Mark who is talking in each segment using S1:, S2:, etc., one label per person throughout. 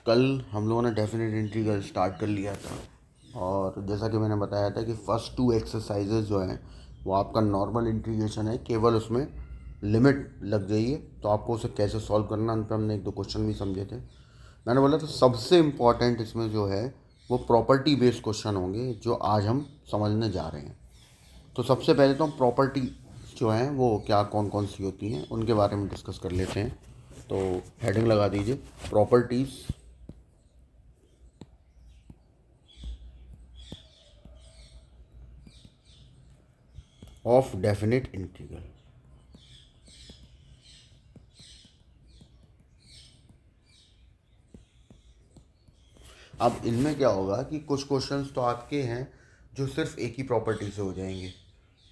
S1: कल हम लोगों ने डेफिनेट इंटीग्रल स्टार्ट कर लिया था और जैसा कि मैंने बताया था कि फर्स्ट टू एक्सरसाइजेज जो हैं वो आपका नॉर्मल इंटीग्रेशन है, केवल उसमें लिमिट लग गई है। तो आपको उसे कैसे सॉल्व करना, उन पर हमने एक दो क्वेश्चन भी समझे थे। मैंने बोला था सबसे इम्पॉर्टेंट इसमें जो है वो प्रॉपर्टी बेस्ड क्वेश्चन होंगे जो आज हम समझने जा रहे हैं। तो सबसे पहले तो हम प्रॉपर्टी जो हैं वो क्या कौन कौन सी होती हैं उनके बारे में डिस्कस कर लेते हैं। तो हेडिंग लगा दीजिए, प्रॉपर्टीज़ ऑफ डेफिनेट इंटीग्रल। अब इनमें क्या होगा कि कुछ क्वेश्चंस तो आपके हैं जो सिर्फ एक ही प्रॉपर्टी से हो जाएंगे,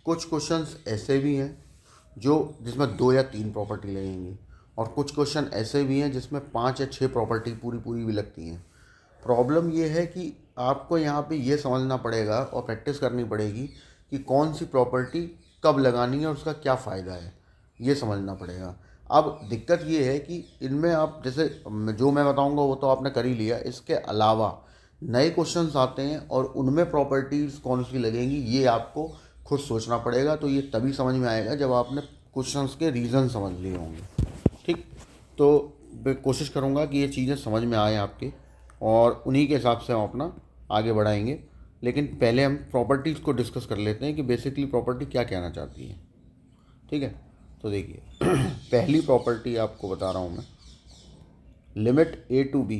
S1: कुछ क्वेश्चंस ऐसे भी हैं जो जिसमें दो या तीन प्रॉपर्टी लगेंगी, और कुछ क्वेश्चन ऐसे भी हैं जिसमें पांच या छः प्रॉपर्टी पूरी पूरी भी लगती हैं। प्रॉब्लम ये है कि आपको यहाँ पे ये समझना पड़ेगा और प्रैक्टिस करनी पड़ेगी कि कौन सी प्रॉपर्टी कब लगानी है और उसका क्या फ़ायदा है, ये समझना पड़ेगा। अब दिक्कत ये है कि इनमें आप जैसे जो मैं बताऊंगा वो तो आपने कर ही लिया, इसके अलावा नए क्वेश्चंस आते हैं और उनमें प्रॉपर्टीज़ कौन सी लगेंगी ये आपको खुद सोचना पड़ेगा। तो ये तभी समझ में आएगा जब आपने क्वेश्चंस के रीज़न समझ लिए होंगे। ठीक, तो मैं कोशिश करूँगा कि ये चीज़ें समझ में आए आपके और उन्हीं के हिसाब से हम अपना आगे बढ़ाएंगे। लेकिन पहले हम प्रॉपर्टीज़ को डिस्कस कर लेते हैं कि बेसिकली प्रॉपर्टी क्या कहना चाहती है। ठीक है, तो देखिए पहली प्रॉपर्टी आपको बता रहा हूँ मैं, limit a to b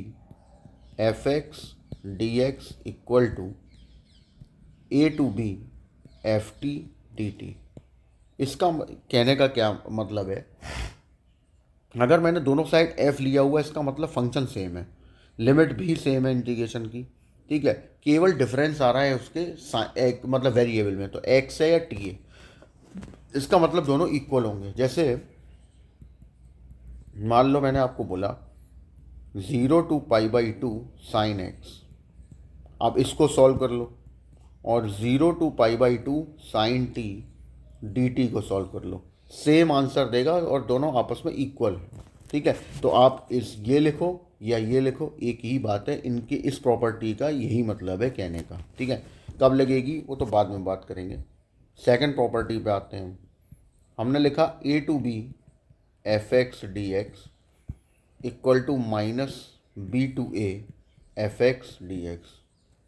S1: f x d x equal to a to b f t d t. इसका कहने का क्या मतलब है, अगर मैंने दोनों साइड f लिया हुआ है इसका मतलब फंक्शन सेम है, लिमिट भी सेम है इंटीग्रेशन की। ठीक है, केवल डिफरेंस आ रहा है उसके एक मतलब वेरिएबल में, तो x है या t है। इसका मतलब दोनों इक्वल होंगे। जैसे मान लो मैंने आपको बोला 0 to π/2 साइन एक्स, आप इसको सॉल्व कर लो, और 0 to π/2 sine t d t को सॉल्व कर लो, सेम आंसर देगा और दोनों आपस में इक्वल है। ठीक है, तो आप इस ये लिखो या ये लिखो, एक ही बात है, इनकी इस प्रॉपर्टी का यही मतलब है कहने का। ठीक है, कब लगेगी वो तो बाद में बात करेंगे। सेकंड प्रॉपर्टी पे आते हैं। हमने लिखा a to b f x d x equal to minus b to a f x d x.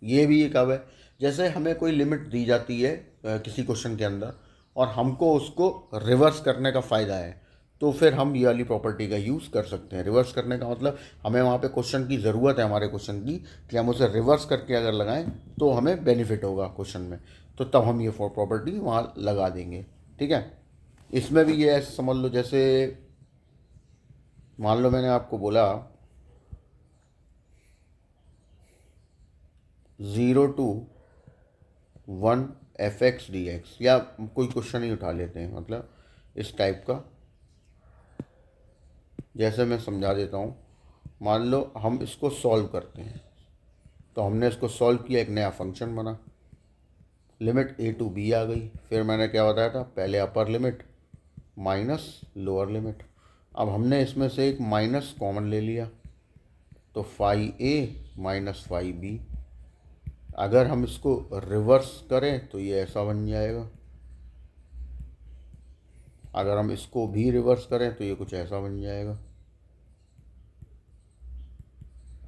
S1: ये भी एक अब है, जैसे हमें कोई लिमिट दी जाती है किसी क्वेश्चन के अंदर और हमको उसको रिवर्स करने का फ़ायदा है, तो फिर हम ये वाली प्रॉपर्टी का यूज़ कर सकते हैं। रिवर्स करने का मतलब हमें वहाँ पे क्वेश्चन की ज़रूरत है, हमारे क्वेश्चन की, कि हम उसे रिवर्स करके अगर लगाएं तो हमें बेनिफिट होगा क्वेश्चन में, तो तब हम ये प्रॉपर्टी वहाँ लगा देंगे। ठीक है, इसमें भी ये ऐसे समझ लो, जैसे मान लो मैंने आपको बोला 0 to 1 F x d x, या कोई क्वेश्चन ही उठा लेते हैं मतलब इस टाइप का। जैसे मैं समझा देता हूँ, मान लो हम इसको सॉल्व करते हैं, तो हमने इसको सॉल्व किया, एक नया फंक्शन बना, लिमिट ए टू बी आ गई। फिर मैंने क्या बताया था, पहले upper limit minus lower limit. अब हमने इसमें से एक माइनस कॉमन ले लिया, तो फाई ए माइनस फाई बी। अगर हम इसको रिवर्स करें तो ये ऐसा बन जाएगा, अगर हम इसको भी रिवर्स करें तो ये कुछ ऐसा बन जाएगा।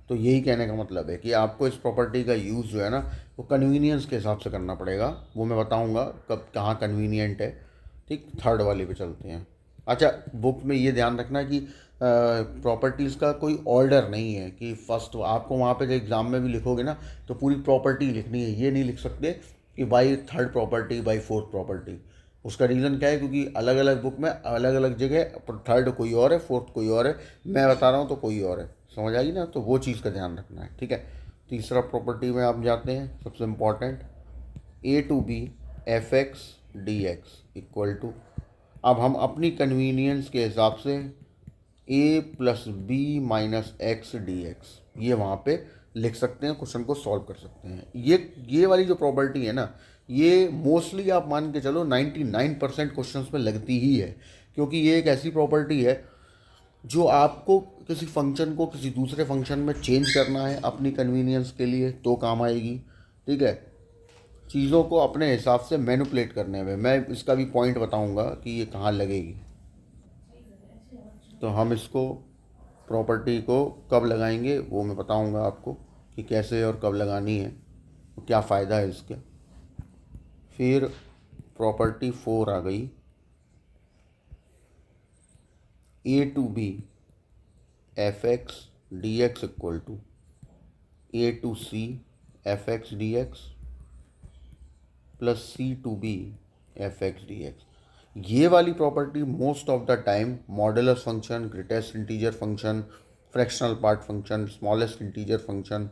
S1: तो यही कहने का मतलब है कि आपको इस प्रॉपर्टी का यूज़ जो है ना वो कन्वीनियंस के हिसाब से करना पड़ेगा, वो मैं बताऊंगा कब कहाँ कन्वीनियंट है। ठीक, थर्ड वाले पे चलते हैं। अच्छा, बुक में ये ध्यान रखना कि प्रॉपर्टीज़ का कोई ऑर्डर नहीं है कि फर्स्ट, आपको वहाँ पे जो एग्ज़ाम में भी लिखोगे ना तो पूरी प्रॉपर्टी लिखनी है, ये नहीं लिख सकते कि by third property by fourth property. उसका रीज़न क्या है, क्योंकि अलग अलग बुक में अलग अलग जगह थर्ड कोई और है, फोर्थ कोई और है, मैं बता रहा हूँ तो कोई और है। समझ आएगी ना, तो वो चीज़ का ध्यान रखना है। ठीक है, तीसरा प्रॉपर्टी में आप जाते हैं, सबसे important, a to b f x d x equal to, अब हम अपनी कन्वीनियंस के हिसाब से a plus b minus x d x ये वहाँ पे लिख सकते हैं, क्वेश्चन को सॉल्व कर सकते हैं। ये वाली जो प्रॉपर्टी है ना, ये मोस्टली आप मान के चलो 99% क्वेश्चंस में लगती ही है, क्योंकि ये एक ऐसी प्रॉपर्टी है जो आपको किसी फंक्शन को किसी दूसरे फंक्शन में चेंज करना है अपनी कन्वीनियंस के लिए तो काम आएगी। ठीक है, चीज़ों को अपने हिसाब से मैनिपुलेट करने में मैं इसका भी पॉइंट बताऊंगा कि ये कहाँ लगेगी। तो हम इसको प्रॉपर्टी को कब लगाएंगे वो मैं बताऊंगा आपको कि कैसे और कब लगानी है, क्या फ़ायदा है इसके। फिर प्रॉपर्टी 4 आ गई, a to b f x d x equal to a to c f x d x plus c to b f x d x. ये वाली property most of the time modulus function, greatest integer function, fractional part function, smallest integer function,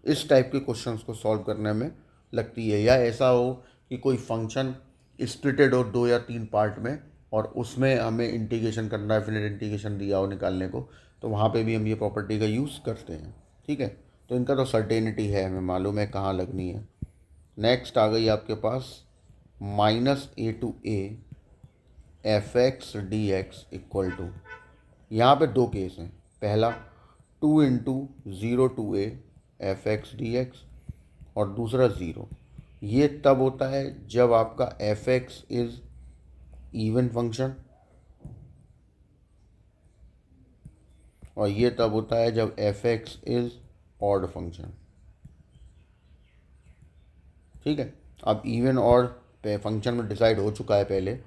S1: इस type के questions को solve करने में लगती है। या ऐसा हो कि कोई फंक्शन स्प्लिटेड हो 2 या 3 पार्ट में और उसमें हमें इंटीग्रेशन करना है, फिर इंटीग्रेशन दिया हो निकालने को, तो वहाँ पे भी हम ये प्रॉपर्टी का यूज़ करते हैं। ठीक है, तो इनका तो सर्टेनिटी है, हमें मालूम है कहाँ लगनी है। नेक्स्ट आ गई आपके पास minus a to a f x d x equal to, यहाँ पर 2 केस हैं। पहला 2 into zero to a f x d x और दूसरा ज़ीरो। ये तब होता है जब आपका f x is even function और ये तब होता है जब f x is odd function. ठीक है, अब इवन ऑड पे फंक्शन में डिसाइड हो चुका है पहले,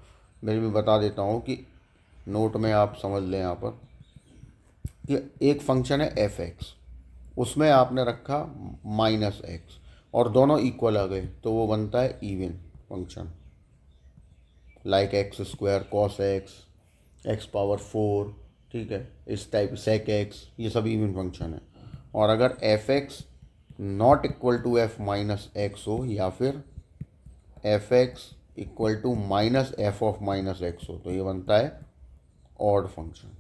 S1: मैं भी बता देता हूँ कि नोट में आप समझ लें यहाँ पर कि एक फंक्शन है एफ एक्स, उसमें आपने रखा माइनस एक्स और दोनों इक्वल आ गए तो वो बनता है even function, like x square cos x, x power 4। ठीक है, इस टाइप सेक एक्स, ये सब इवन फंक्शन है। और अगर f x not equal to f minus x हो या फिर f x equal to minus f of minus x हो तो ये बनता है ऑड फंक्शन।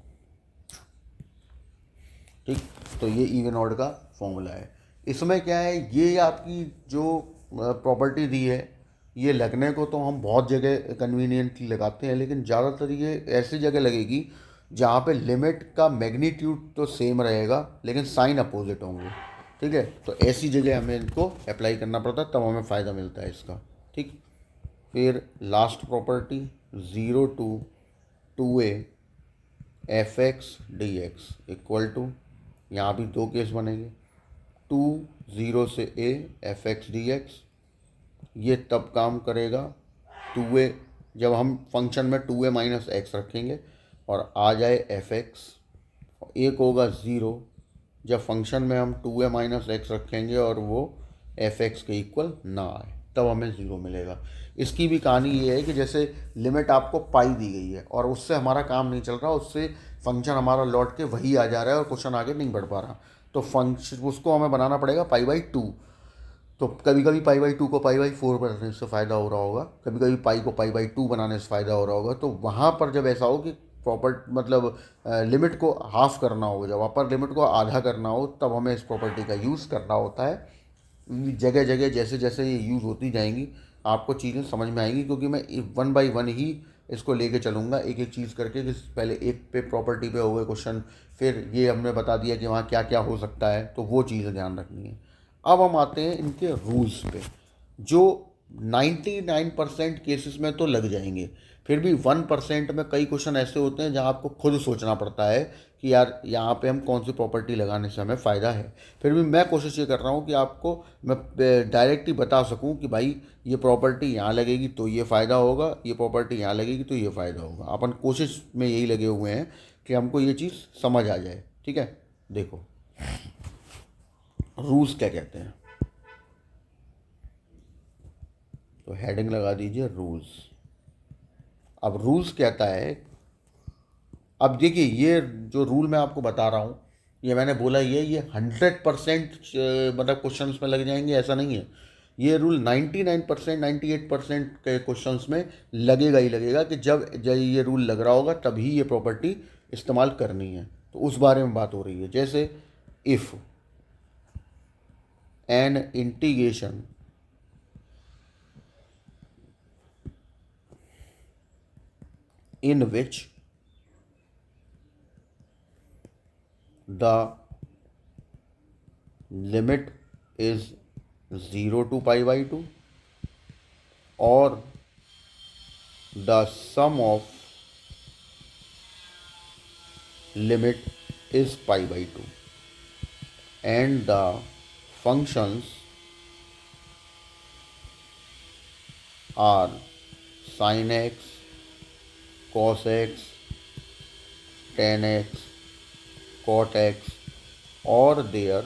S1: ठीक, तो ये इवन ऑड का फॉर्मूला है। इसमें क्या है, ये आपकी जो प्रॉपर्टी दी है ये लगने को तो हम बहुत जगह कन्वीनियंटली लगाते हैं, लेकिन ज़्यादातर ये ऐसी जगह लगेगी जहाँ पे लिमिट का मैग्नीट्यूड तो सेम रहेगा लेकिन साइन अपोजिट होंगे। ठीक है, तो ऐसी जगह हमें इनको अप्लाई करना पड़ता है, तब हमें फ़ायदा मिलता है इसका। ठीक, फिर last property zero to two a f x d x equal to, यहाँ भी 2 केस बनेंगे। 2 ज़ीरो से a f x d x, ये तब काम करेगा 2a, जब हम फंक्शन में 2a माइनस एक्स रखेंगे और आ जाए एफ एक्स। एक होगा ज़ीरो जब फंक्शन में हम 2a माइनस एक्स रखेंगे और वो एफ एक्स के इक्वल ना आए, तब हमें ज़ीरो मिलेगा। इसकी भी कहानी ये है कि जैसे लिमिट आपको पाई दी गई है और उससे हमारा काम नहीं चल रहा, उससे फंक्शन हमारा लौट के वही आ जा रहा है और क्वेश्चन आगे नहीं बढ़ पा रहा, तो फंक्शन उसको हमें बनाना पड़ेगा π/2। तो कभी कभी π/2 को π/4 बनाने से फ़ायदा हो रहा होगा, कभी कभी पाई को π/2 बनाने से फ़ायदा हो रहा होगा। तो वहाँ पर जब ऐसा हो कि प्रॉपर मतलब लिमिट को हाफ करना हो, जब अपर लिमिट को आधा करना हो, तब हमें इस प्रॉपर्टी का यूज़ करना होता है। जगह जगह जैसे जैसे ये यूज़ होती जाएंगी आपको चीज़ें समझ में आएंगी, क्योंकि मैं 1 बाई 1 ही इसको लेके चलूँगा एक एक चीज़ करके, कि पहले एक पे प्रॉपर्टी पे हो गए क्वेश्चन, फिर ये हमने बता दिया कि वहाँ क्या क्या हो सकता है, तो वो चीज़ें ध्यान रखनी है। अब हम आते हैं इनके रूल्स पे, जो 99% केसेस में तो लग जाएंगे, फिर भी 1% में कई क्वेश्चन ऐसे होते हैं जहाँ आपको खुद सोचना पड़ता है कि यार यहाँ पे हम कौन सी प्रॉपर्टी लगाने से हमें फ़ायदा है। फिर भी मैं कोशिश ये कर रहा हूँ कि आपको मैं डायरेक्ट ही बता सकूँ कि भाई ये प्रॉपर्टी यहाँ लगेगी तो ये फ़ायदा होगा, ये प्रॉपर्टी यहाँ लगेगी तो ये फ़ायदा होगा। अपन कोशिश में यही लगे हुए हैं कि हमको ये चीज़ समझ आ जाए। ठीक है, देखो रूल्स क्या कहते हैं, तो हेडिंग लगा दीजिए रूल्स। अब रूल्स कहता है, अब देखिए ये जो रूल मैं आपको बता रहा हूँ, ये मैंने बोला ये 100% मतलब क्वेश्चंस में लग जाएंगे ऐसा नहीं है। ये रूल 99%, 98% के क्वेश्चंस में लगेगा ही लगेगा कि जब ये रूल लग रहा होगा तभी ये प्रॉपर्टी इस्तेमाल करनी है। तो उस बारे में बात हो रही है। जैसे if an integration in which the limit is 0 to π/2 और the sum of limit is π/2 and the functions are sin x, cos x, tan x, cot x or their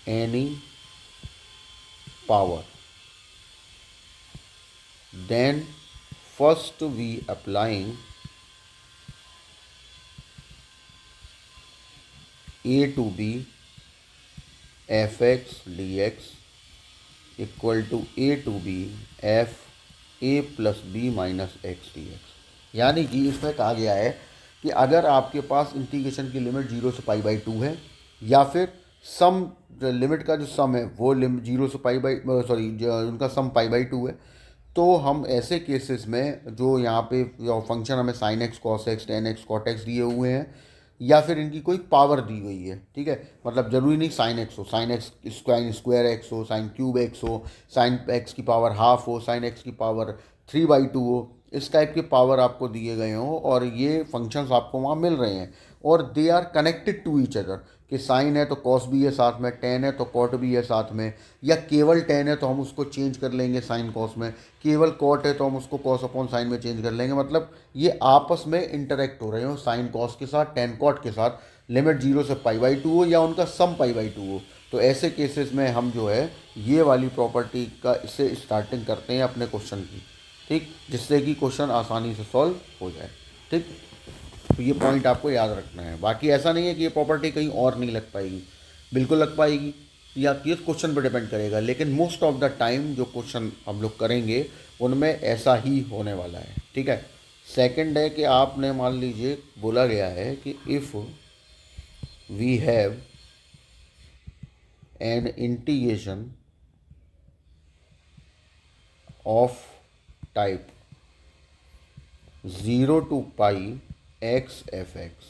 S1: any power. Then first we applying a to b fx dx equal to a to B f a plus b minus x d x. यानी कि इसमें कहा गया है कि अगर आपके पास integration की लिमिट 0 से π/2 है या फिर सम लिमिट का जो सम है वो लिमिट 0 से उनका सम π/2 है, तो हम ऐसे केसेस में जो यहाँ पे फंक्शन हमें sine x cos x tan x cot x दिए हुए हैं या फिर इनकी कोई पावर दी गई है, ठीक है, मतलब ज़रूरी नहीं साइन एक्स हो, साइन एक्स स्क्वायर एक्स हो, साइन क्यूब एक्स हो, साइन एक्स की पावर हाफ हो, साइन एक्स की पावर 3/2 हो, इस टाइप के पावर आपको दिए गए हों और ये फंक्शंस आपको वहाँ मिल रहे हैं और they are connected to each other, कि साइन है तो कॉस भी है साथ में, टेन है तो कॉट भी है साथ में, या केवल टेन है तो हम उसको चेंज कर लेंगे साइन कॉस में, केवल कॉट है तो हम उसको कॉस अपॉन साइन में चेंज कर लेंगे। मतलब ये आपस में इंटरेक्ट हो रहे हो साइन कॉस के साथ, टेन कॉट के साथ, लिमिट 0 से π/2 हो या उनका सम π/2 हो। तो ऐसे केसेस में हम जो है ये वाली प्रॉपर्टी का इससे स्टार्टिंग करते हैं अपने क्वेश्चन की, ठीक, जिससे कि क्वेश्चन आसानी से सॉल्व हो जाए, ठीक। तो ये पॉइंट आपको याद रखना है। बाकी ऐसा नहीं है कि ये प्रॉपर्टी कहीं और नहीं लग पाएगी, बिल्कुल लग पाएगी, या किस क्वेश्चन पर डिपेंड करेगा, लेकिन मोस्ट ऑफ द टाइम जो क्वेश्चन हम लोग करेंगे उनमें ऐसा ही होने वाला है, ठीक है। सेकंड है कि आपने मान लीजिए बोला गया है कि if we have an integration of type 0 to π x f(x),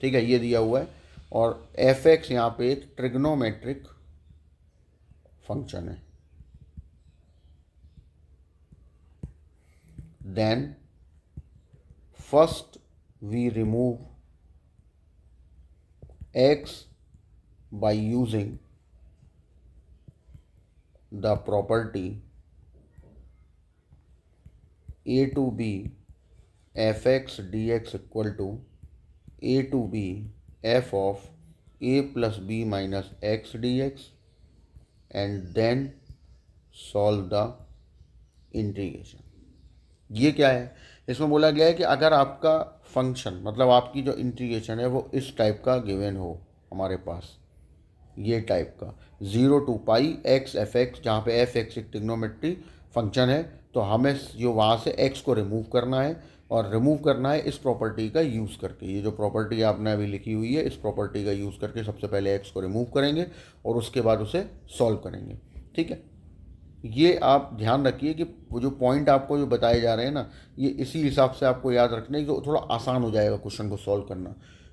S1: ठीक है, ये दिया हुआ है और f(x) यहाँ पे एक ट्रिग्नोमेट्रिक फंक्शन है। Then first we remove x by using the property a to b fx dx equal to a to b f of a plus b minus x dx and then solve the integration। ये क्या है, इसमें बोला गया है कि अगर आपका फंक्शन मतलब आपकी जो इंटीग्रेशन है वो इस टाइप का गिवन हो हमारे पास, ये टाइप का 0 to π x f(x), जहाँ पे f(x) एक ट्रिग्नोमेट्री फंक्शन है, तो हमें जो वहाँ से x को रिमूव करना है और रिमूव करना है इस प्रॉपर्टी का यूज़ करके। ये जो प्रॉपर्टी आपने अभी लिखी हुई है इस प्रॉपर्टी का यूज़ करके सबसे पहले x को रिमूव करेंगे और उसके बाद उसे सॉल्व करेंगे, ठीक है। ये आप ध्यान रखिए कि वो जो पॉइंट आपको जो बताए जा रहे हैं ना, ये इसी हिसाब से आपको याद रखना है, जो थोड़ा आसान हो जाएगा क्वेश्चन को सॉल्व करना,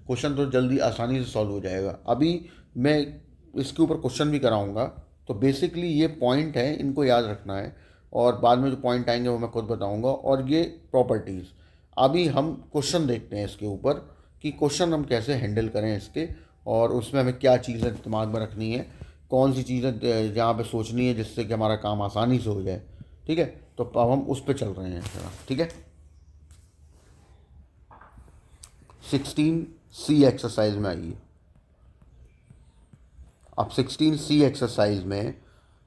S1: क्वेश्चन तो जल्दी आसानी से सॉल्व हो जाएगा। अभी मैं इसके ऊपर क्वेश्चन भी कराऊंगा, तो बेसिकली ये पॉइंट है, इनको याद रखना है और बाद में जो पॉइंट आएंगे वो मैं खुद बताऊंगा। और ये प्रॉपर्टीज़, अभी हम क्वेश्चन देखते हैं इसके ऊपर कि क्वेश्चन हम कैसे हैंडल करें इसके, और उसमें हमें क्या चीज़ें दिमाग में रखनी है, कौन सी चीज़ें जहाँ पे सोचनी है जिससे कि हमारा काम आसानी से हो जाए, ठीक है। तो अब हम उस पर चल रहे हैं जरा, ठीक है। 16C एक्सरसाइज में आइए। अब 16C एक्सरसाइज में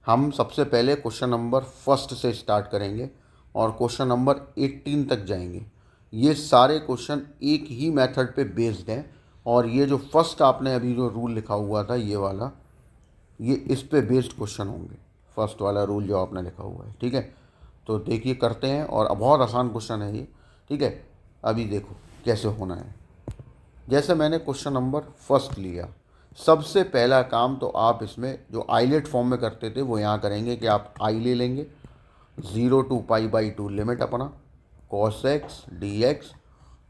S1: हम सबसे पहले क्वेश्चन नंबर फर्स्ट से स्टार्ट करेंगे और क्वेश्चन नंबर 18 तक जाएंगे। ये सारे क्वेश्चन एक ही मेथड पे बेस्ड हैं और ये जो फर्स्ट आपने अभी जो रूल लिखा हुआ था ये वाला, ये इस पे बेस्ड क्वेश्चन होंगे, फर्स्ट वाला रूल जो आपने लिखा हुआ है, ठीक है। तो देखिए करते हैं, और बहुत आसान क्वेश्चन है ये, ठीक है। अभी देखो कैसे होना है। जैसे मैंने क्वेश्चन नंबर फर्स्ट लिया, सबसे पहला काम तो आप इसमें जो आइलेट फॉर्म में करते थे वो यहाँ करेंगे कि आप आई ले लेंगे 0 to π/2 लिमिट अपना cos x dx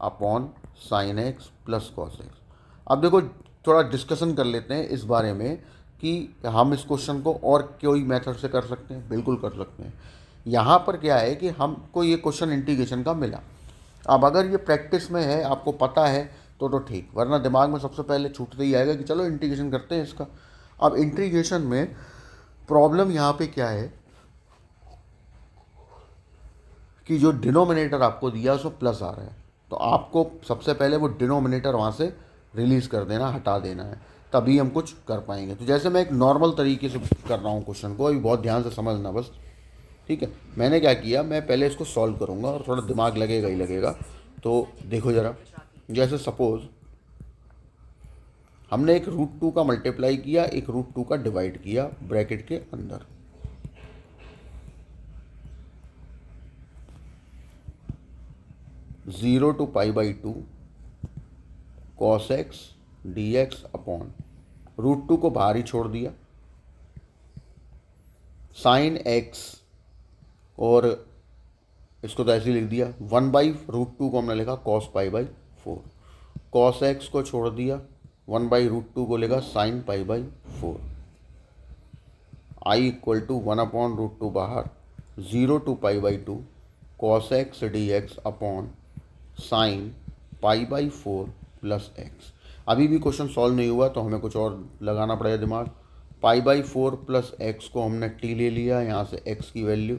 S1: upon sine x plus cos x. अब देखो थोड़ा डिस्कशन कर लेते हैं इस बारे में कि हम इस क्वेश्चन को और कोई मेथड से कर सकते हैं, बिल्कुल कर सकते हैं। यहाँ पर क्या है कि हमको ये क्वेश्चन इंटीग्रेशन का मिला। अब अगर ये प्रैक्टिस में है, आपको पता है तो ठीक, वरना दिमाग में सबसे पहले छूटते ही आएगा कि चलो इंटीग्रेशन करते हैं इसका। अब इंटीग्रेशन में प्रॉब्लम यहाँ पे क्या है कि जो डिनोमिनेटर आपको दिया उसमें प्लस आ रहा है, तो आपको सबसे पहले वो डिनोमिनेटर वहाँ से रिलीज़ कर देना, हटा देना है, तभी हम कुछ कर पाएंगे। तो जैसे मैं एक नॉर्मल तरीके से कर रहा हूँ क्वेश्चन को, अभी बहुत ध्यान से समझना बस, ठीक है। मैंने क्या किया, मैं पहले इसको सॉल्व करूँगा और थोड़ा दिमाग लगेगा ही लगेगा। तो देखो ज़रा, जैसे सपोज़ हमने एक √2 का मल्टीप्लाई किया, एक √2 का डिवाइड किया ब्रैकेट के अंदर। Zero to π/2 cos x dx upon √2 को बाहर ही छोड़ दिया, साइन x, और इसको तो ऐसे ही लिख दिया, 1/√2 को हमने लिखा cos π/4, cos x को छोड़ दिया, 1/√2 को लिखा sin π/4, i इक्वल टू 1/√2 बाहर, 0 to π/2 cos x dx upon sine π/4 plus x. अभी भी क्वेश्चन सॉल्व नहीं हुआ तो हमें कुछ और लगाना पड़ेगा दिमाग। π/4 प्लस एक्स को हमने t ले लिया, यहाँ से x की वैल्यू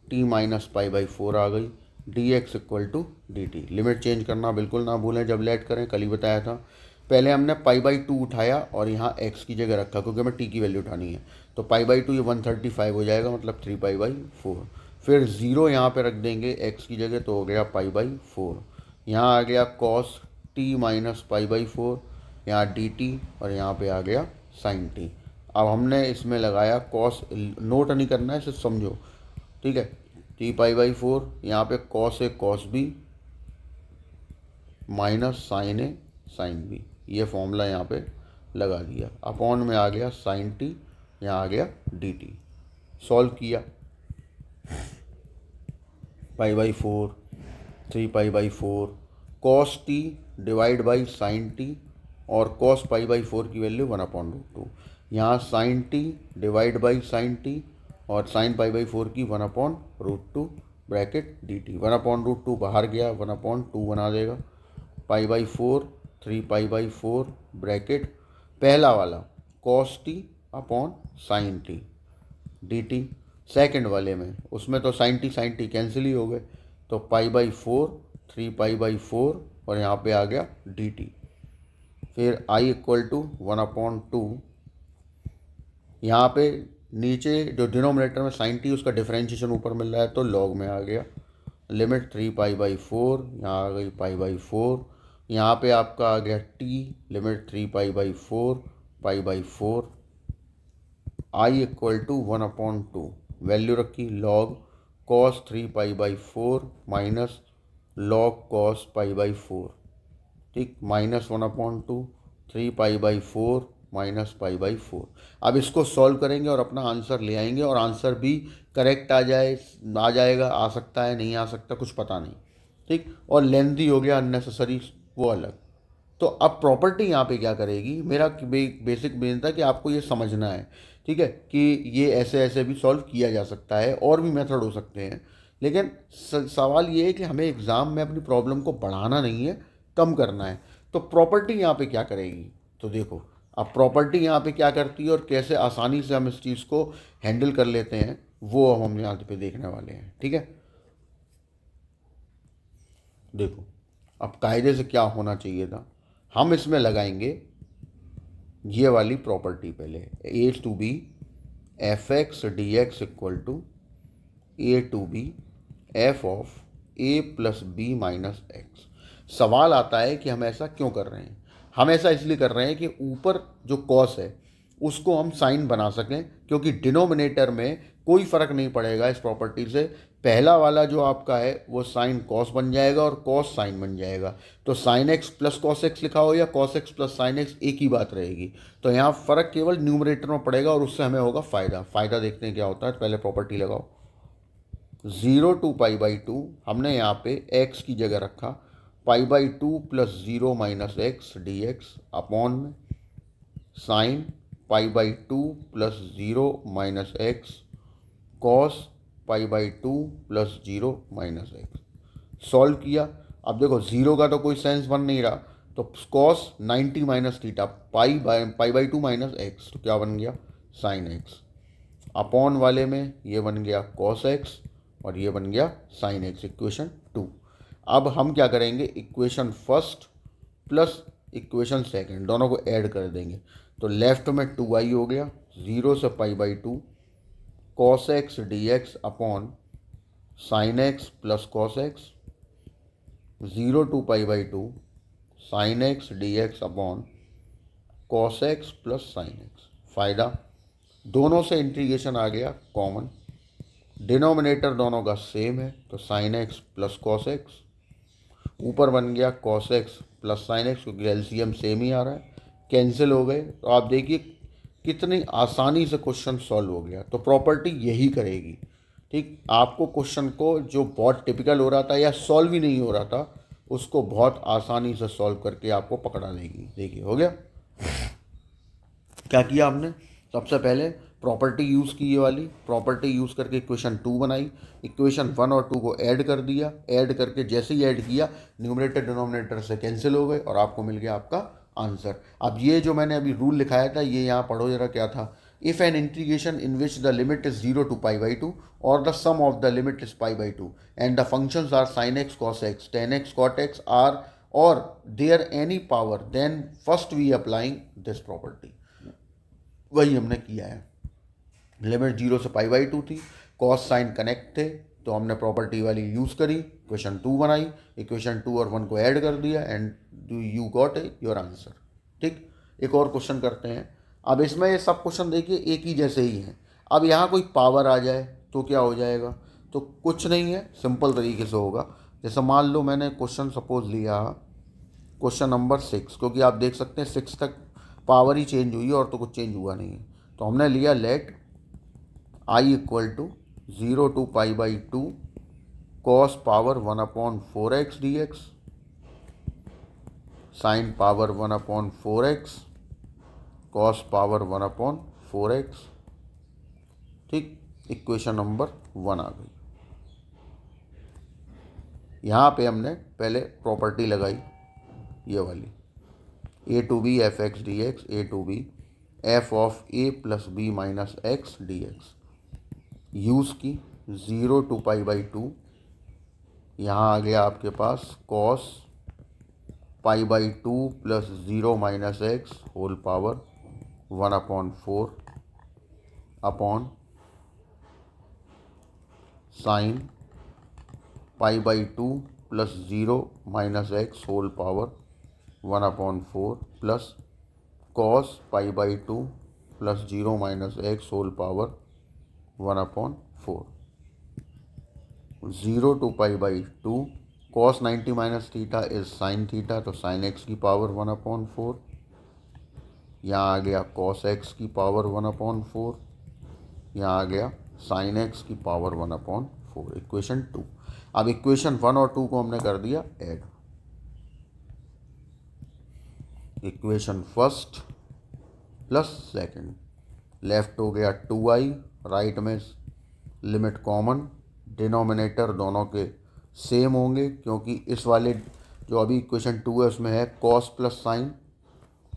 S1: t माइनस π/4 आ गई, dx equal to dt। Limit change करना बिल्कुल ना भूलें जब लेट करें, कल ही बताया था। पहले हमने π/2 उठाया और यहाँ x की जगह रखा क्योंकि हमें t की वैल्यू उठानी है, तो π/2 ये 135 हो जाएगा, मतलब 3π/4। फिर 0 यहाँ पे रख देंगे x की जगह, तो हो गया π/4। यहाँ आ गया cos t माइनस π/4, यहाँ dt, और यहाँ पे आ गया sin t। अब हमने इसमें लगाया cos, नोट नहीं करना है, सिर्फ समझो, ठीक है। t π/4, यहाँ पे cos a cos b minus sin a sin b, ये फॉर्मूला यहाँ पे लगा दिया। अपॉन में आ गया sin t, यहाँ आ गया dt। सॉल्व किया, π/4, 3π/4, cos t divide by sine T, और cos π/4 की वैल्यू 1/√2, यहाँ sin t divide by sine T, और sin π/4 की 1/√2 ब्रैकेट dt। 1/√2 बाहर गया, 1/2 बना देगा, π/4, 3π/4 ब्रैकेट पहला वाला cos t upon sine T dt। Second वाले में, उसमें तो साइन टी कैंसिल ही हो गए, तो π/4, 3π/4, और यहाँ पे आ गया dt। फिर i इक्वल टू 1/2, यहाँ पे नीचे जो डिनोमिनेटर में साइन टी उसका डिफरेंशिएशन ऊपर मिल रहा है तो लॉग में आ गया, लिमिट 3π/4, यहाँ आ गई π/4, यहाँ पे आपका आ गया t, limit 3π/4 π/4, i equal to 1/2, value रखी log cos 3π/4 minus log cos π/4, ठीक, माइनस 1/2, 3π/4 माइनस π/4। अब इसको सॉल्व करेंगे और अपना आंसर ले आएंगे, और आंसर भी करेक्ट आ जाएगा, आ सकता है, नहीं आ सकता, कुछ पता नहीं, ठीक। और लेंथी हो गया, अननेसेसरी, वो अलग। तो अब प्रॉपर्टी यहाँ पे क्या करेगी, मेरा बेसिक मेन था कि आपको ये समझना है, ठीक है, कि ये ऐसे ऐसे भी सॉल्व किया जा सकता है, और भी मेथड हो सकते हैं, लेकिन सवाल ये है कि हमें एग्ज़ाम में अपनी प्रॉब्लम को बढ़ाना नहीं है, कम करना है। तो प्रॉपर्टी यहाँ पे क्या करेगी, तो देखो अब प्रॉपर्टी यहाँ पे क्या करती है और कैसे आसानी से हम इस चीज़ को हैंडल कर लेते हैं, वो हम यहाँ पे देखने वाले हैं, ठीक है। देखो अब कायदे से क्या होना चाहिए था, हम इसमें लगाएंगे ये वाली प्रॉपर्टी पहले, a टू बी f(x) dx equal to a to B f of a plus b minus x. सवाल आता है कि हम ऐसा क्यों कर रहे हैं। हम ऐसा इसलिए कर रहे हैं कि ऊपर जो कॉस है उसको हम साइन बना सकें, क्योंकि डिनोमिनेटर में कोई फ़र्क नहीं पड़ेगा इस प्रॉपर्टी से। पहला वाला जो आपका है वो साइन कॉस बन जाएगा और कॉस साइन बन जाएगा, तो sign x plus cos x लिखा हो या cos x plus sine x, एक ही बात रहेगी। तो यहाँ फ़र्क केवल न्यूमरेटर में पड़ेगा और उससे हमें होगा फ़ायदा देखते हैं क्या होता है। पहले प्रॉपर्टी लगाओ, 0 टू π/2 हमने यहाँ पे x की जगह रखा, π/2 plus 0 minus x d x upon में sine π/2 plus 0 minus x cos π/2 plus 0 minus x. Solve किया। अब देखो जीरो का तो कोई सेंस बन नहीं रहा, तो cos 90 minus theta π/2 minus x, तो क्या बन गया साइन एक्स। अपॉन वाले में ये बन गया कॉस एक्स और ये बन गया साइन एक्स, इक्वेशन 2। अब हम क्या करेंगे, equation first plus equation second दोनों को ऐड कर देंगे। तो लेफ्ट में 2i हो गया, 0 से π/2 cos x d x upon sine x plus cos x, 0 to π/2 sine x d x upon cos x plus sine x. फ़ायदा, दोनों से इंटीग्रेशन आ गया कॉमन, डिनोमिनेटर दोनों का सेम है, तो sign x plus cos x, ऊपर बन गया cos x plus sine x, क्योंकि एलसीएम सेम ही आ रहा है, कैंसिल हो गए। तो आप देखिए कितनी आसानी से क्वेश्चन सॉल्व हो गया। तो प्रॉपर्टी यही करेगी, ठीक, आपको क्वेश्चन को जो बहुत टिपिकल हो रहा था या सॉल्व ही नहीं हो रहा था उसको बहुत आसानी से सॉल्व करके आपको पकड़ा देगी। देखिए हो गया। क्या किया हमने, सबसे पहले प्रॉपर्टी यूज़ की, ये वाली प्रॉपर्टी यूज़ करके इक्वेशन 2 बनाई, इक्वेशन 1 और 2 को ऐड कर दिया, ऐड करके जैसे ही ऐड किया न्यूमरेटर डिनोमिनेटर से कैंसिल हो गए और आपको मिल गया आपका आंसर। अब ये जो मैंने अभी रूल लिखाया था ये यहाँ पढ़ो जरा क्या था। If an integration in which the limit is 0 to π/2 और the sum of the limit is π/2 and the functions are sin x cos x tan x cot x are or their any power, then first we applying this property. वही हमने किया है। Limit 0 से π/2 थी, cos sine connect थे, तो हमने property वाली यूज़ करी, इक्वेशन 2 बनाई, इक्वेशन 2 और 1 को ऐड कर दिया and you got your answer. ठीक, एक और क्वेश्चन करते हैं। अब इसमें ये सब क्वेश्चन देखिए एक ही जैसे ही हैं। अब यहाँ कोई पावर आ जाए तो क्या हो जाएगा, तो कुछ नहीं है, सिंपल तरीके से होगा। जैसे मान लो मैंने क्वेश्चन सपोज लिया क्वेश्चन नंबर 6, क्योंकि आप देख सकते हैं 6 तक पावर ही चेंज हुई है और तो कुछ चेंज हुआ नहीं है। तो हमने लिया let I equal to 0 to π/2 cos power 1/4x dx sine power 1/4x cos power 1/4x। ठीक, इक्वेशन नंबर 1 आ गई। यहाँ पे हमने पहले प्रॉपर्टी लगाई ये वाली, a to b f x d x, a to b f of a plus b minus x d x use की, 0 to π/2, यहाँ आ गया आपके पास cos π/2 plus 0 minus x whole power 1/4 upon sine π/2 plus 0 minus x whole power 1/4 plus cos π/2 plus 0 minus x whole power 1/4। 0 to π/2 cos 90 minus theta is sine theta, तो sine x की power 1/4, यहाँ आ गया कॉस एक्स की power 1/4, यहाँ आ गया sine x की पावर 1/4, इक्वेशन 2। अब इक्वेशन 1 और 2 को हमने कर दिया add, equation first plus second, left हो गया 2i, राइट में लिमिट कॉमन, डिनोमिनेटर दोनों के सेम होंगे, क्योंकि इस वाले जो अभी इक्वेशन 2 है उसमें है कॉस प्लस साइन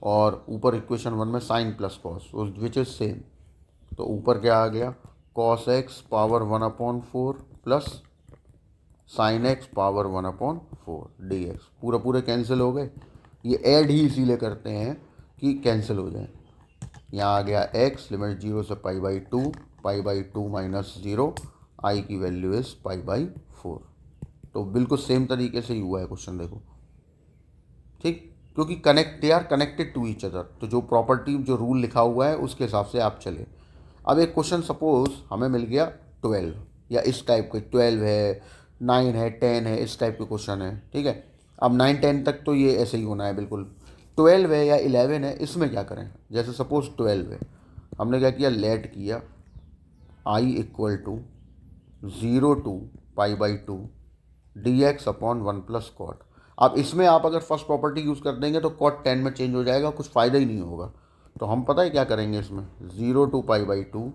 S1: और ऊपर इक्वेशन 1 में sine plus cos which is same. तो ऊपर क्या आ गया cos x power 1/4 plus sine x power 1/4 d x, पूरे कैंसिल हो गए। ये ऐड ही इसीलिए करते हैं कि कैंसिल हो जाए। यहाँ आ गया x, लिमिट 0 से π/2 माइनस 0, आई की वैल्यू इज़ π/4। तो बिल्कुल सेम तरीके से ही हुआ है क्वेश्चन, देखो ठीक, क्योंकि कनेक्टेड टू ईच अदर। तो जो प्रॉपर्टी जो रूल लिखा हुआ है उसके हिसाब से आप चले। अब एक क्वेश्चन सपोज हमें मिल गया 12 या इस टाइप का, 12 है, 9 है, 10 है, इस टाइप के क्वेश्चन है, ठीक है। अब 9 10 तक तो ये ऐसे ही होना है बिल्कुल। 12 है या 11 है, इसमें क्या करें, जैसे सपोज 12 है, हमने क्या किया लेट किया I equal to 0 to π/2 dx upon 1 plus cot. अब इसमें आप अगर फर्स्ट प्रॉपर्टी यूज़ कर देंगे तो cot 10 में चेंज हो जाएगा, कुछ फ़ायदा ही नहीं होगा। तो हम पता है क्या करेंगे इसमें, 0 to π/2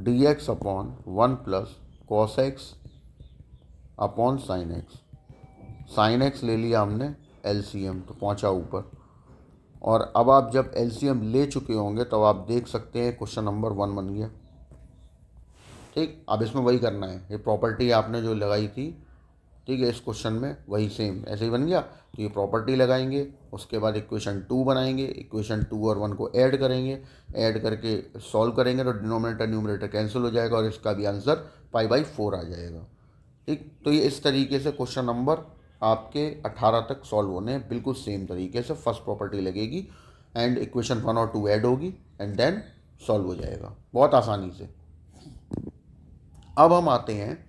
S1: dx upon 1 plus cos x upon sine x. Sine x ले लिया हमने एलसीएम, तो पहुंचा ऊपर। और अब आप जब एलसीएम ले चुके होंगे तब आप देख सकते हैं क्वेश्चन नंबर 1 बन गया। ठीक, अब इसमें वही करना है, ये प्रॉपर्टी आपने जो लगाई थी, ठीक है, इस क्वेश्चन में वही सेम ऐसे ही बन गया। तो ये प्रॉपर्टी लगाएंगे, उसके बाद इक्वेशन 2 बनाएंगे, इक्वेशन 2 और 1 को ऐड करेंगे, ऐड करके सॉल्व करेंगे तो डिनोमिनेटर न्यूमरेटर कैंसिल हो जाएगा और इसका भी आंसर π/4 आ जाएगा। ठीक, तो ये इस तरीके से क्वेश्चन नंबर आपके 18 तक सॉल्व होने हैं, बिल्कुल सेम तरीके से। फर्स्ट प्रॉपर्टी लगेगी एंड इक्वेशन 1 और 2 ऐड होगी एंड देन सॉल्व हो जाएगा बहुत आसानी से। अब हम आते हैं,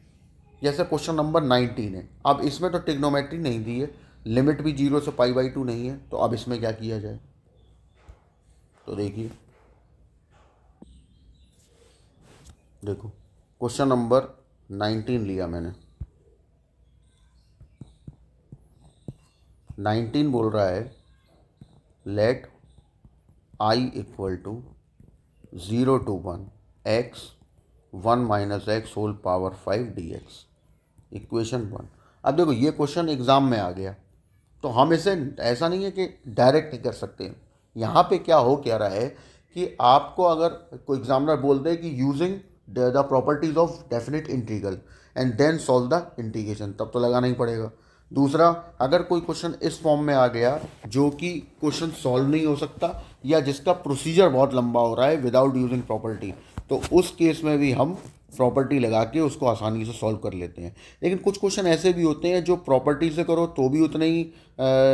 S1: जैसे क्वेश्चन नंबर 19 है। अब इसमें तो ट्रिग्नोमेट्री नहीं दी है, लिमिट भी 0 से π/2 नहीं है, तो अब इसमें क्या किया जाए। तो देखिए, देखो क्वेश्चन नंबर 19 लिया मैंने। 19 बोल रहा है let I equal to 0 to 1 x 1 minus x whole power 5 dx, equation 1। अब देखो ये क्वेश्चन एग्ज़ाम में आ गया, तो हम इसे ऐसा नहीं है कि डायरेक्ट नहीं कर सकते। यहाँ पे क्या हो क्या रहा है कि आपको अगर कोई एग्जामिनर बोल दे कि using the properties of definite integral and then solve the integration, तब तो लगाना ही पड़ेगा। दूसरा, अगर कोई क्वेश्चन इस फॉर्म में आ गया जो कि क्वेश्चन सॉल्व नहीं हो सकता या जिसका प्रोसीजर बहुत लंबा हो रहा है विदाउट यूजिंग प्रॉपर्टी, तो उस केस में भी हम प्रॉपर्टी लगा के उसको आसानी से सॉल्व कर लेते हैं। लेकिन कुछ क्वेश्चन ऐसे भी होते हैं जो प्रॉपर्टी से करो तो भी उतने ही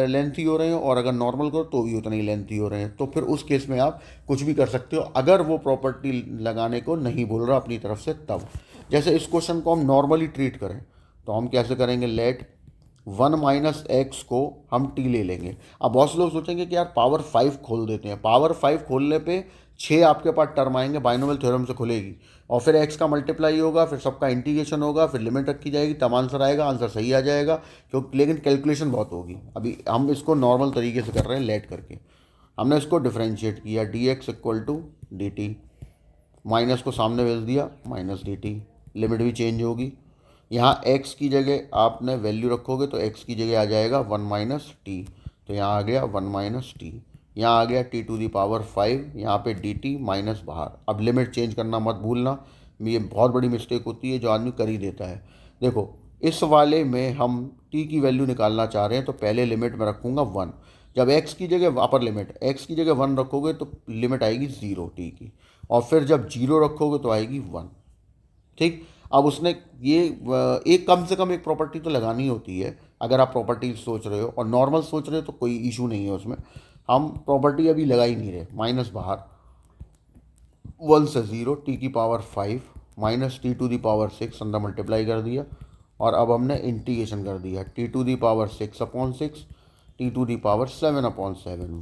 S1: लेंथी हो रहे हैं और अगर नॉर्मल करो तो भी उतने ही लेंथी हो रहे हैं, तो फिर उस केस में आप कुछ भी कर सकते हो अगर वो प्रॉपर्टी लगाने को नहीं बोल रहा अपनी तरफ से। तब जैसे इस क्वेश्चन को हम नॉर्मली ट्रीट करें तो हम कैसे करेंगे, लेट 1 माइनस एक्स को हम टी ले लेंगे। अब बहुत से लोग सोचेंगे कि यार पावर 5 खोल देते हैं, पावर 5 खोलने पे 6 आपके पास टर्म आएंगे, बाइनोमियल थ्योरम से खुलेगी और फिर एक्स का मल्टीप्लाई होगा, फिर सबका इंटीग्रेशन होगा, फिर लिमिट रखी जाएगी, तब आंसर आएगा, आंसर सही आ जाएगा क्योंकि, लेकिन कैलकुलेशन बहुत होगी। अभी हम इसको नॉर्मल तरीके से कर रहे हैं, लेट करके हमने इसको डिफ्रेंशिएट किया, d x equal to d t, minus को सामने भेज दिया माइनस डी टी, लिमिट भी चेंज होगी। यहाँ x की जगह आपने वैल्यू रखोगे तो x की जगह आ जाएगा 1 माइनस टी, तो यहाँ आ गया 1 माइनस टी, यहाँ आ गया t⁵, यहाँ पे dt माइनस बाहर। अब लिमिट चेंज करना मत भूलना, ये बहुत बड़ी मिस्टेक होती है जो आदमी कर ही देता है। देखो इस वाले में हम t की वैल्यू निकालना चाह रहे हैं तो पहले लिमिट में रखूँगा 1, जब x की जगह अपर लिमिट x की जगह 1 रखोगे तो लिमिट आएगी 0 t की, और फिर जब 0 रखोगे तो आएगी 1। ठीक, अब उसने ये एक कम से कम एक प्रॉपर्टी तो लगानी होती है अगर आप प्रॉपर्टी सोच रहे हो, और नॉर्मल सोच रहे हो तो कोई इशू नहीं है उसमें। हम प्रॉपर्टी अभी लगा ही नहीं रहे, माइनस बाहर 1 से 0 t⁵ माइनस t⁶ अंदर मल्टीप्लाई कर दिया और अब हमने इंटीग्रेशन कर दिया, t⁶ t⁵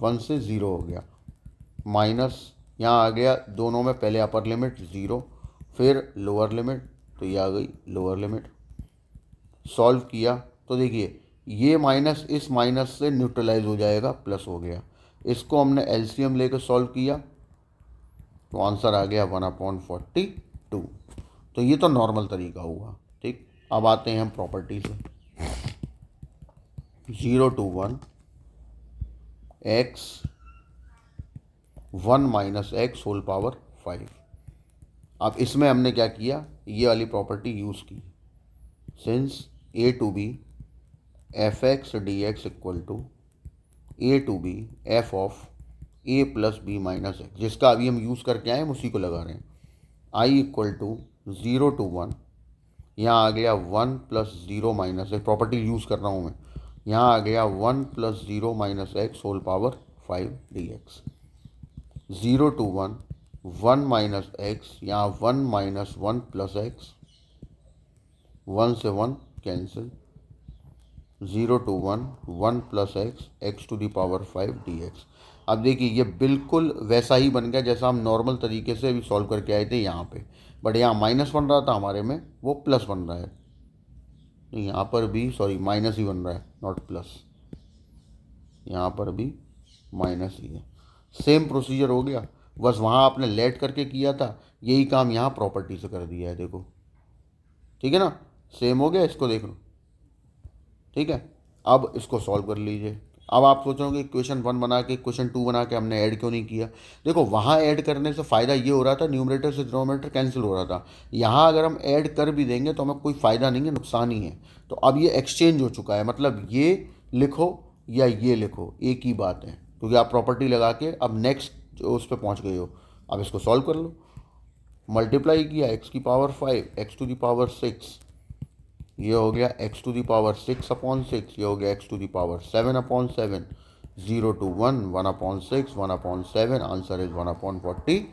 S1: 1 से 0 हो गया, माइनस यहाँ आ गया दोनों में पहले अपर लिमिट 0 फिर लोअर लिमिट, तो ये आ गई लोअर लिमिट। सॉल्व किया तो देखिए ये माइनस इस माइनस से न्यूट्रलाइज हो जाएगा, प्लस हो गया। इसको हमने एलसीएम लेकर सॉल्व किया तो आंसर आ गया 1/42। तो ये तो नॉर्मल तरीका हुआ। ठीक, अब आते हैं हम प्रॉपर्टी से, 0 to 1 x 1 minus x whole power 5। अब इसमें हमने क्या किया, ये वाली प्रॉपर्टी यूज़ की, since a to b f x d x equal to a to b f of a plus b minus x, जिसका अभी हम यूज़ करके आए हम उसी को लगा रहे हैं। i इक्वल टू 0 to 1, यहाँ आ गया 1 plus 0 minus x, property use कर रहा हूँ मैं, यहाँ आ गया 1 plus 0 minus x whole power 5 d x. 0 to 1 1 minus x, यहाँ 1 माइनस 1 प्लस एक्स, 1 से 1 cancel, 0 to 1 1 plus x x⁵ dx। अब देखिए ये बिल्कुल वैसा ही बन गया जैसा हम नॉर्मल तरीके से अभी सॉल्व करके आए थे यहाँ पे, बट यहाँ माइनस बन रहा था हमारे में, वो प्लस बन रहा है। नहीं, यहाँ पर भी सॉरी माइनस ही बन रहा है, नॉट प्लस, यहाँ पर भी माइनस ही है। सेम प्रोसीजर हो गया, बस वहाँ आपने लेट करके किया था, यही काम यहाँ प्रॉपर्टी से कर दिया है, देखो ठीक है ना, सेम हो गया, इसको देख लो, ठीक है। अब इसको सॉल्व कर लीजिए। अब आप सोचोगे क्वेश्चन 1 बना के क्वेश्चन 2 बना के हमने ऐड क्यों नहीं किया। देखो वहाँ ऐड करने से फ़ायदा ये हो रहा था, न्यूमरेटर से डिनोमिनेटर कैंसिल हो रहा था। यहाँ अगर हम ऐड कर भी देंगे तो हमें कोई फ़ायदा नहीं है, नुकसान ही है। तो अब ये एक्सचेंज हो चुका है, मतलब ये लिखो या ये लिखो, एक ही बात है, क्योंकि आप प्रॉपर्टी लगा के अब नेक्स्ट उस पर पहुँच गए हो। अब इसको सॉल्व कर लो। मल्टीप्लाई किया, एक्स की power 5, x to the power 6, ये हो गया एक्स टू दी पावर 6/6, ये हो गया x to the power 7/7, 0 to 1, 1/6, 1/7, answer is 1/42।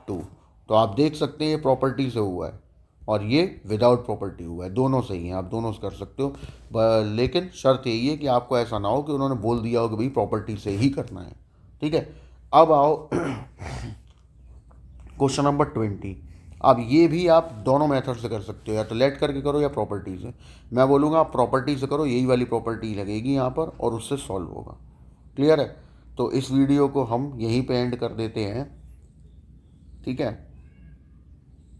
S1: तो आप देख सकते हैं ये प्रॉपर्टी से हुआ है और ये विदाउट प्रॉपर्टी हुआ है, दोनों सही हैं, आप दोनों से कर सकते हो। लेकिन शर्त यही है कि आपको ऐसा ना हो कि उन्होंने बोल दिया हो कि भाई प्रॉपर्टी से ही करना है, ठीक है। अब आओ क्वेश्चन नंबर 20। अब ये भी आप दोनों मेथड से कर सकते हो, या तो लेट करके करो या प्रॉपर्टी से। मैं बोलूँगा आप प्रॉपर्टी से करो, यही वाली प्रॉपर्टी लगेगी यहाँ पर और उससे सॉल्व होगा। क्लियर है। तो इस वीडियो को हम यहीं पे एंड कर देते हैं, ठीक है,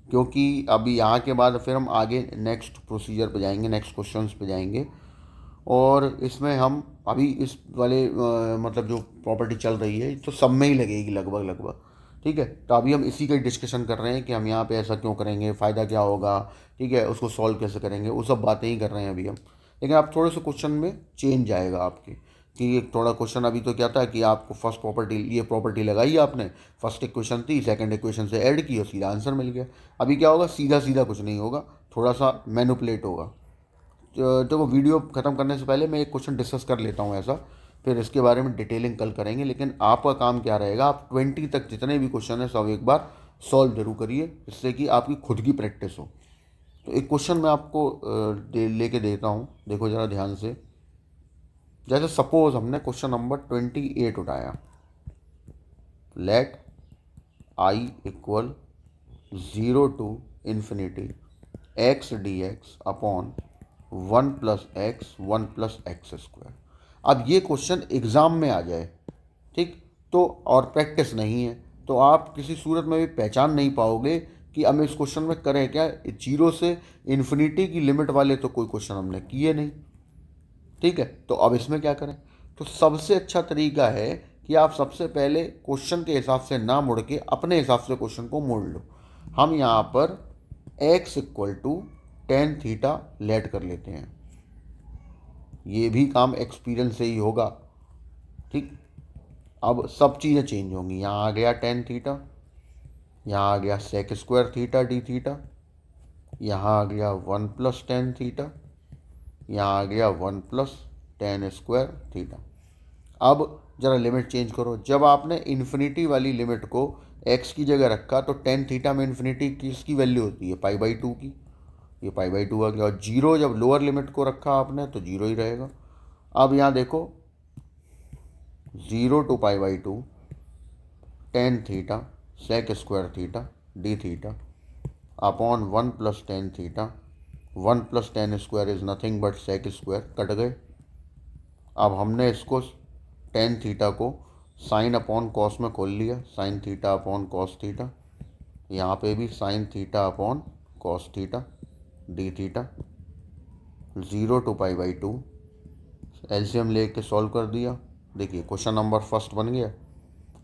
S1: क्योंकि अभी यहाँ के बाद फिर हम आगे नेक्स्ट प्रोसीजर पे जाएंगे, नेक्स्ट क्वेश्चंस पे जाएंगे। और इसमें हम अभी इस वाले मतलब जो प्रॉपर्टी चल रही है तो सब में ही लगेगी लगभग लगभग, ठीक है। तो अभी हम इसी का डिस्कशन कर रहे हैं कि हम यहाँ पे ऐसा क्यों करेंगे, फ़ायदा क्या होगा, ठीक है, उसको सॉल्व कैसे करेंगे, वो सब बातें ही कर रहे हैं अभी हम। लेकिन आप थोड़े से क्वेश्चन में चेंज आएगा आपके, कि एक थोड़ा क्वेश्चन अभी तो क्या था कि आपको फर्स्ट प्रॉपर्टी, ये प्रॉपर्टी लगाई आपने, फर्स्ट इक्वेशन थी, सेकंड इक्वेशन से ऐड की और सीधा आंसर मिल गया। अभी क्या होगा, सीधा सीधा कुछ नहीं होगा, थोड़ा सा मैनुपुलेट होगा। तो वीडियो ख़त्म करने से पहले मैं एक क्वेश्चन डिस्कस कर लेता हूँ ऐसा, फिर इसके बारे में डिटेलिंग कल करेंगे। लेकिन आपका काम क्या रहेगा, आप 20 तक जितने भी क्वेश्चन है सब एक बार सॉल्व जरूर करिए, जिससे कि आपकी खुद की प्रैक्टिस हो। तो एक क्वेश्चन मैं आपको लेके देता हूँ, देखो ज़रा ध्यान से। जैसे सपोज हमने क्वेश्चन नंबर 28 उठाया, let I equal 0 to infinity x d x upon 1+x 1+x²। अब ये क्वेश्चन एग्ज़ाम में आ जाए, ठीक, तो और प्रैक्टिस नहीं है तो आप किसी सूरत में भी पहचान नहीं पाओगे कि हम इस क्वेश्चन में करें क्या। 0 से इन्फिनिटी की लिमिट वाले तो कोई क्वेश्चन हमने किए नहीं, ठीक है। तो अब इसमें क्या करें, तो सबसे अच्छा तरीका है कि आप सबसे पहले क्वेश्चन के हिसाब से ना मुड़ के अपने हिसाब से क्वेश्चन को मोड़ लो। हम यहाँ पर x = tan थीटा लेट कर लेते हैं, ये भी काम एक्सपीरियंस से ही होगा, ठीक। अब सब चीज़ें चेंज होंगी, यहाँ आ गया tan थीटा, यहाँ आ गया sec² थीटा डी थीटा, यहाँ आ गया 1+tan थीटा, यहाँ आ गया 1+tan² थीटा। अब ज़रा लिमिट चेंज करो, जब आपने इन्फिनिटी वाली लिमिट को x की जगह रखा तो tan थीटा में इन्फिनिटी किसकी वैल्यू होती है, π/2 की, ये π/2 आ गया। और 0 जब लोअर लिमिट को रखा आपने तो 0 ही रहेगा। अब यहाँ देखो 0 to π/2 tan theta sec² theta d theta upon 1+tan theta, 1+tan² is nothing but sec², cut गए। अब हमने इसको tan थीटा को साइन अपॉन कॉस में खोल लिया, sine theta upon cos theta, यहाँ पे भी sine theta upon cos theta d theta, 0 to π/2, LCM लेके सॉल्व कर दिया। देखिए क्वेश्चन नंबर फर्स्ट बन गया।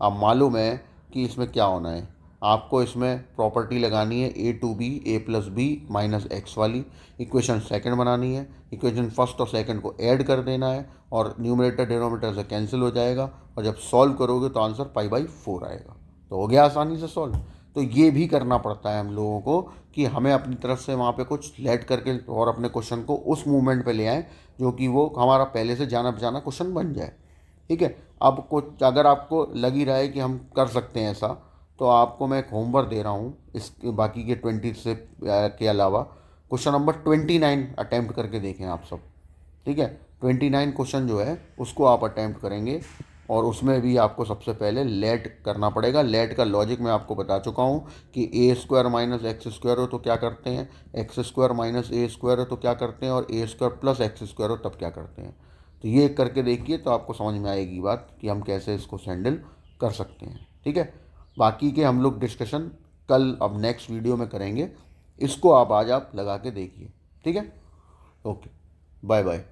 S1: अब मालूम है कि इसमें क्या होना है, आपको इसमें प्रॉपर्टी लगानी है a to b a+b -x वाली, इक्वेशन सेकंड बनानी है, इक्वेशन फर्स्ट और सेकंड को ऐड कर देना है और न्यूमरेटर डिनोमिनेटर से कैंसिल हो जाएगा और जब सॉल्व करोगे तो आंसर π/4 आएगा। तो हो गया आसानी से सॉल्व। तो ये भी करना पड़ता है हम लोगों को कि हमें अपनी तरफ से वहाँ पे कुछ लेट करके और अपने क्वेश्चन को उस मूवमेंट पे ले आएँ जो कि वो हमारा पहले से जाना पहचाना क्वेश्चन बन जाए, ठीक है। अब कुछ अगर आपको लग ही रहा है कि हम कर सकते हैं ऐसा, तो आपको मैं एक होमवर्क दे रहा हूँ इस बाकी के 20 से के अलावा क्वेश्चन नंबर 29 अटैम्प्ट करके देखें आप सब, ठीक है। 29 क्वेश्चन जो है उसको आप अटैम्प्ट करेंगे और उसमें भी आपको सबसे पहले लेट करना पड़ेगा। लेट का लॉजिक मैं आपको बता चुका हूँ कि ए स्क्वायर माइनस एक्स स्क्वायर हो तो क्या करते हैं, एक्स स्क्वायर माइनस ए स्क्वायर हो तो क्या करते हैं, और ए स्क्वायर प्लस एक्स स्क्वायर हो तब क्या करते हैं। तो ये करके देखिए तो आपको समझ में आएगी बात कि हम कैसे इसको हैंडल कर सकते हैं। ठीक है, बाकी के हम लोग डिस्कशन कल अब नेक्स्ट वीडियो में करेंगे। इसको आप आज आप लगा के देखिए। ठीक है, ओके, बाय बाय।